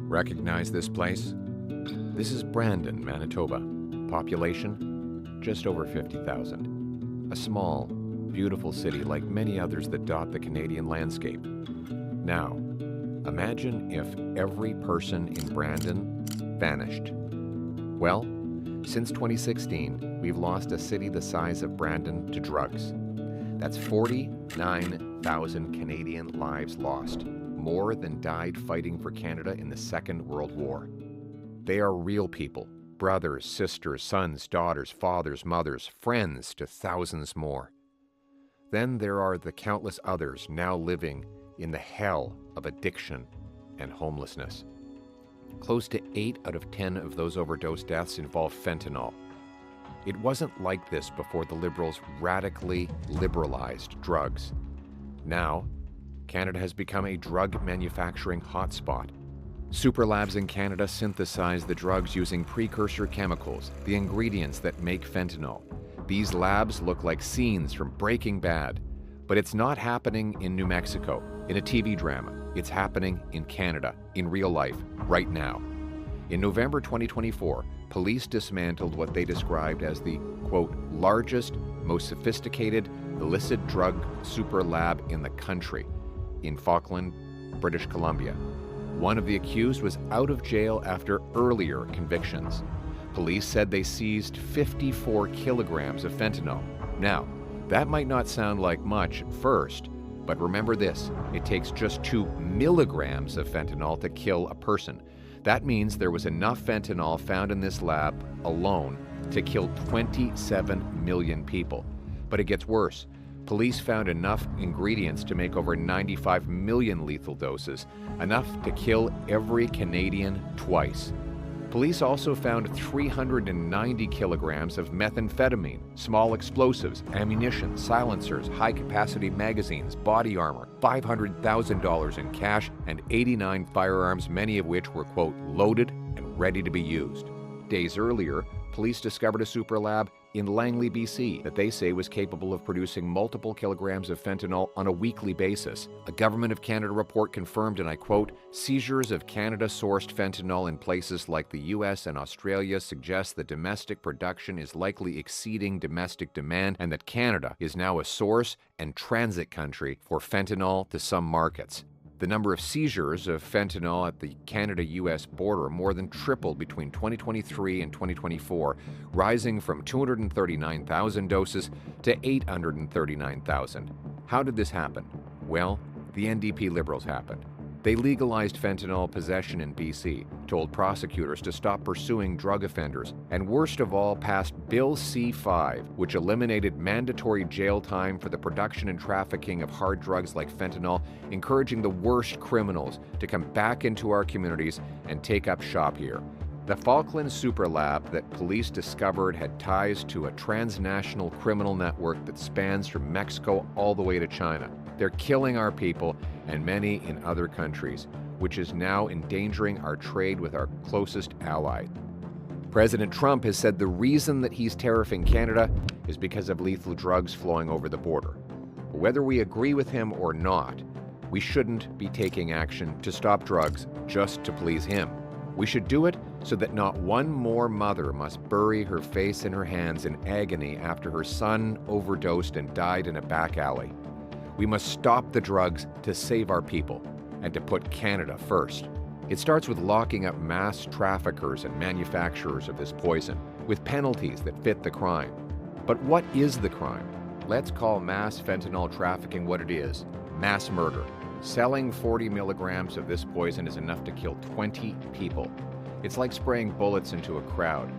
Recognize this place? This is Brandon, Manitoba. Population, just over 50,000. A small, beautiful city like many others that dot the Canadian landscape. Now, imagine if every person in Brandon vanished. Well, since 2016, we've lost a city the size of Brandon to drugs. That's 49,000 Canadian lives lost, more than died fighting for Canada in the Second World War. They are real people, brothers, sisters, sons, daughters, fathers, mothers, friends to thousands more. Then there are the countless others now living in the hell of addiction and homelessness. Close to 8 out of 10 of those overdose deaths involve fentanyl. It wasn't like this before the Liberals radically liberalized drugs. Now, Canada has become a drug manufacturing hotspot. Super labs in Canada synthesize the drugs using precursor chemicals, the ingredients that make fentanyl. These labs look like scenes from Breaking Bad, but it's not happening in New Mexico, in a TV drama. It's happening in Canada, in real life, right now. In November 2024, police dismantled what they described as the, quote, largest, most sophisticated illicit drug super lab in the country, in Falkland, British Columbia. One of the accused was out of jail after earlier convictions. Police said they seized 54 kilograms of fentanyl. Now, that might not sound like much at first, but remember this, it takes just 2 milligrams of fentanyl to kill a person. That means there was enough fentanyl found in this lab alone to kill 27 million people. But it gets worse. Police found enough ingredients to make over 95 million lethal doses, enough to kill every Canadian twice. Police also found 390 kilograms of methamphetamine, small explosives, ammunition, silencers, high-capacity magazines, body armor, $500,000 in cash, and 89 firearms, many of which were, quote, loaded and ready to be used. Days earlier, police discovered a super lab in Langley, BC, that they say was capable of producing multiple kilograms of fentanyl on a weekly basis. A Government of Canada report confirmed, and I quote, seizures of Canada-sourced fentanyl in places like the US and Australia suggest that domestic production is likely exceeding domestic demand and that Canada is now a source and transit country for fentanyl to some markets. The number of seizures of fentanyl at the Canada-US border more than tripled between 2023 and 2024, rising from 239,000 doses to 839,000. How did this happen? Well, the NDP Liberals happened. They legalized fentanyl possession in BC, told prosecutors to stop pursuing drug offenders, and worst of all, passed Bill C-5, which eliminated mandatory jail time for the production and trafficking of hard drugs like fentanyl, encouraging the worst criminals to come back into our communities and take up shop here. The Falkland Super Lab that police discovered had ties to a transnational criminal network that spans from Mexico all the way to China. They're killing our people and many in other countries, which is now endangering our trade with our closest ally. President Trump has said the reason that he's tariffing Canada is because of lethal drugs flowing over the border. Whether we agree with him or not, we shouldn't be taking action to stop drugs just to please him. We should do it so that not one more mother must bury her face in her hands in agony after her son overdosed and died in a back alley. We must stop the drugs to save our people and to put Canada first. It starts with locking up mass traffickers and manufacturers of this poison, with penalties that fit the crime. But what is the crime? Let's call mass fentanyl trafficking what it is: mass murder. Selling 40 milligrams of this poison is enough to kill 20 people. It's like spraying bullets into a crowd.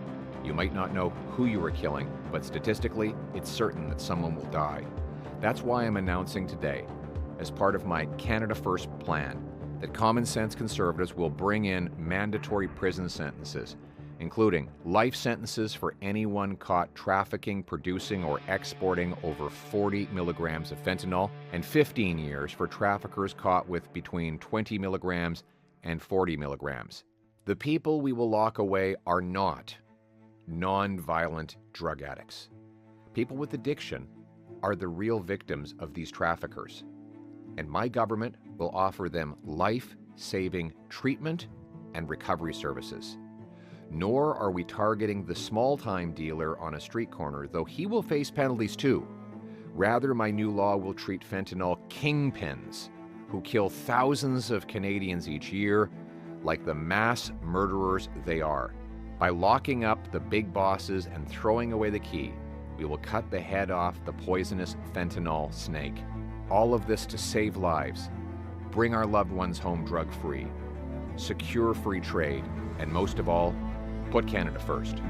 You might not know who you are killing, but statistically, it's certain that someone will die. That's why I'm announcing today, as part of my Canada First plan, that common sense conservatives will bring in mandatory prison sentences, including life sentences for anyone caught trafficking, producing, or exporting over 40 milligrams of fentanyl, and 15 years for traffickers caught with between 20 milligrams and 40 milligrams. The people we will lock away are not non-violent drug addicts. People with addiction are the real victims of these traffickers, and my government will offer them life-saving treatment and recovery services. Nor are we targeting the small-time dealer on a street corner, though he will face penalties too. Rather, my new law will treat fentanyl kingpins, who kill thousands of Canadians each year, like the mass murderers they are. By locking up the big bosses and throwing away the key, we will cut the head off the poisonous fentanyl snake. All of this to save lives, bring our loved ones home drug-free, secure free trade, and most of all, put Canada first.